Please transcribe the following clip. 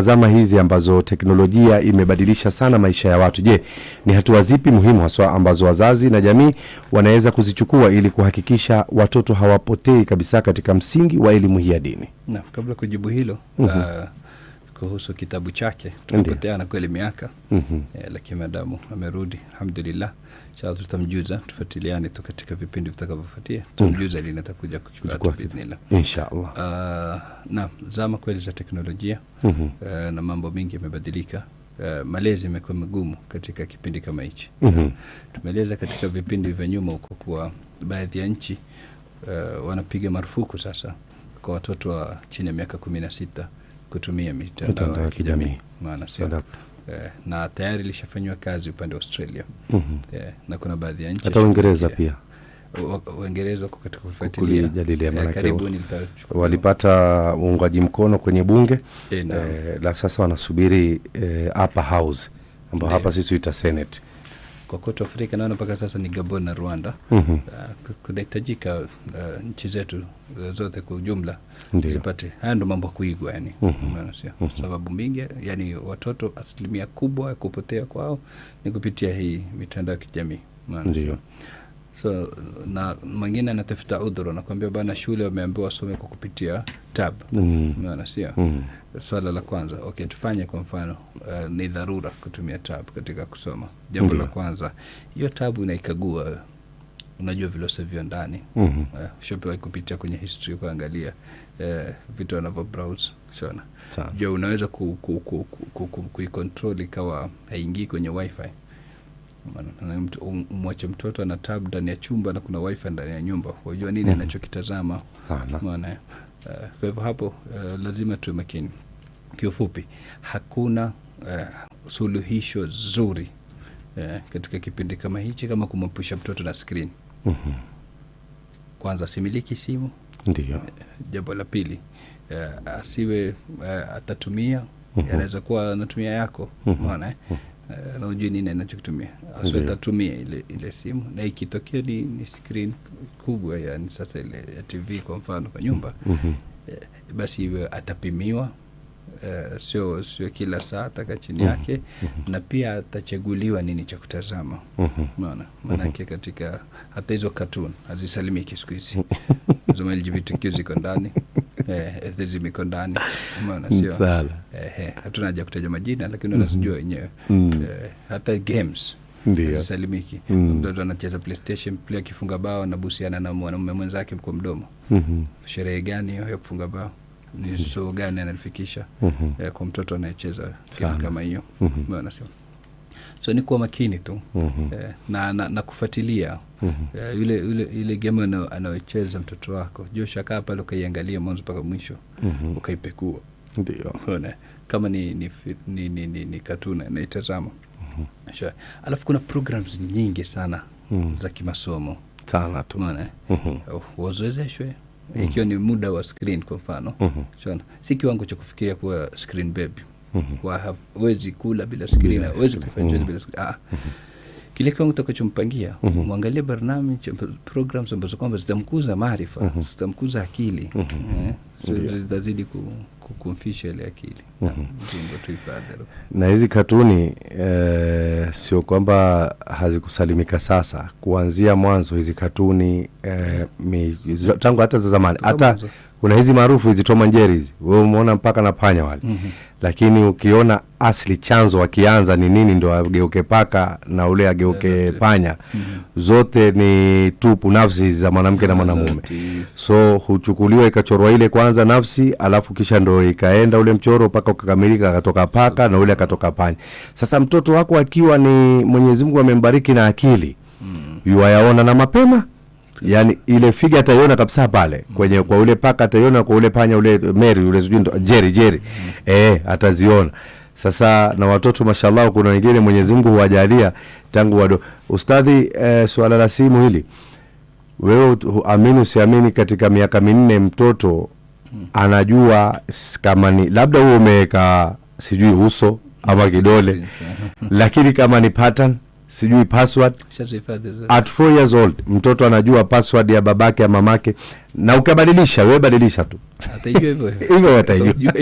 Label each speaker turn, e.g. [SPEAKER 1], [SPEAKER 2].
[SPEAKER 1] Zama hizi ambazo teknolojia imebadilisha sana maisha ya watu. Je, ni hatua zipi muhimu haswa ambazo wazazi na jamii wanaweza kuzichukua ili kuhakikisha watoto hawapotei kabisa katika msingi wa elimu hii ya dini?
[SPEAKER 2] Na kabla kujibu hilo, kuhusu kitabu chake tumepoteana kweli miaka, lakini madamu amerudi alhamdulillah, inshallah tutamjuza, tufuatiliane tu katika vipindi vitakavyofuatia, tutamjuza ili natakuja kukifuata biidhnillah
[SPEAKER 1] inshallah.
[SPEAKER 2] Na zama kweli za teknolojia, na mambo mengi yamebadilika. Malezi imekuwa magumu katika kipindi kama hichi. Tumeeleza katika vipindi vya nyuma huko kwa baadhi ya nchi wanapiga marufuku sasa kwa watoto wa chini ya miaka 16 kutumia mitandao ya kijamii. Maana sio na tayari lishafanywa kazi upande wa Australia. Na kuna baadhi ya nchi
[SPEAKER 1] hata Uingereza pia.
[SPEAKER 2] Uingereza kwa katika kufuatilia karibuni
[SPEAKER 1] walipata uungwaji mkono kwenye bunge. La sasa wanasubiri upper house ambao hapa sisi huita Senate.
[SPEAKER 2] Kwa kote Afrika naona mpaka sasa ni Gabon na Rwanda. Kunahitajika nchi zetu zote kwa ujumla zipate. Haya ndo mambo kuigwa yani. Sababu mingi yani watoto asilimia kubwa ya kupotea kwao ni kupitia hii mitandao ya kijamii. Ndio. So na mwingine anatafuta udhuru na kuambia bana shule wameambiwa wasome kwa kupitia tab. Unaona sio? Swala la kwanza, okay, tufanye kwa mfano ni dharura kutumia tab katika kusoma. Jambo la kwanza, hiyo tab unaikagua, unajua vilosavyo ndani. Shopewa kupitia kwenye history kuangalia vitu wanavyo browse, shona. Je, unaweza kuicontrol ikawa haingii kwenye wifi? Mwache mtoto ana tab ndani ya chumba na kuna wifi ndani ya nyumba, unajua nini anachokitazama
[SPEAKER 1] sana.
[SPEAKER 2] Maana kwa hivyo hapo lazima tuwe makini. Kiufupi, hakuna suluhisho zuri katika kipindi kama hichi kama kumwepusha mtoto na screen. Kwanza similiki simu.
[SPEAKER 1] Ndio. Jambo
[SPEAKER 2] la pili, asiwe atatumia, anaweza kuwa anatumia yako, unaona na unajui nini anachokutumia. Asitatumia ile simu, na ikitokea ni screen kubwa yani sasa ile ya TV kwa mfano kwa nyumba, basi atapimiwa, sio kila saa ataka chini yake, na pia atachaguliwa nini cha kutazama. Unaona? Maana yake katika hata hizo cartoon hazisalimiki siku hizi. Hizo LGBTQ ziko ndani, atheism iko ndani. Unaona sio? Hatuna haja kutaja majina lakini unasijua wenyewe. Hata games hazisalimiki. Mtoto anacheza PlayStation, player kifunga bao na busiana na mwanamume mwenzake kwa mdomo. Sherehe gani hiyo ya kufunga bao? Ni so gani analifikisha kwa mtoto anayecheza kitu kama hiyo? Unaona sio? So ni kuwa makini tu na kufuatilia ile game anayocheza mtoto wako. Josha kaa pale ukaiangalia mwanzo mpaka mwisho, ukaipekua.
[SPEAKER 1] Ndio.
[SPEAKER 2] Unaona kama ni cartoon naitazama. Alafu kuna programs nyingi sana za kimasomo
[SPEAKER 1] sana tu.
[SPEAKER 2] Unaona wazowezeshwe ikiwa ni muda wa screen kwa mfano. Si kiwango cha kufikiria kuwa screen baby. Huwezi kula bila screen, huwezi kufanya bila screen. Kile kiwango utakachompangia, muangalie barnamiji, programs ambazo kwamba zitamkuza maarifa, zitamkuza akili, zitazidi kumfisha ile akili.
[SPEAKER 1] Na hizi katuni sio kwamba hazikusalimika sasa. Kuanzia mwanzo hizi katuni tangu hata za zamani, hata kuna hizi maarufu hizi Tom and Jerry, wewe umeona mpaka na panya wale. Lakini ukiona asili chanzo wakianza ni nini, ndo ageuke paka na ule ageuke panya, zote ni tupu nafsi za mwanamke na mwanamume. So huchukuliwa ikachorwa ile kwanza nafsi, alafu kisha ndo ikaenda ule mchoro paka ukakamilika, akatoka paka na ule akatoka panya. Sasa mtoto wako akiwa ni Mwenyezi Mungu amembariki na akili, yuayaona na mapema. Yani ile figa ataiona kabisa pale kwenye kwa ule paka, ataiona kwa ule panya, ule Mary, ule Jerry ataziona. Sasa na watoto mashallah, kuna wengine Mwenyezi Mungu huwajalia tangu wado. Ustadhi, swala la simu hili, wewe amini usiamini, katika miaka 4 mtoto anajua kama ni labda wewe umeweka sijui uso ama kidole, lakini kama ni pattern sijui password. At 4 years old mtoto anajua password ya babake ya mamake, na ukabadilisha wewe badilisha tu.
[SPEAKER 2] Atajua hivyo.
[SPEAKER 1] Hivyo atajua.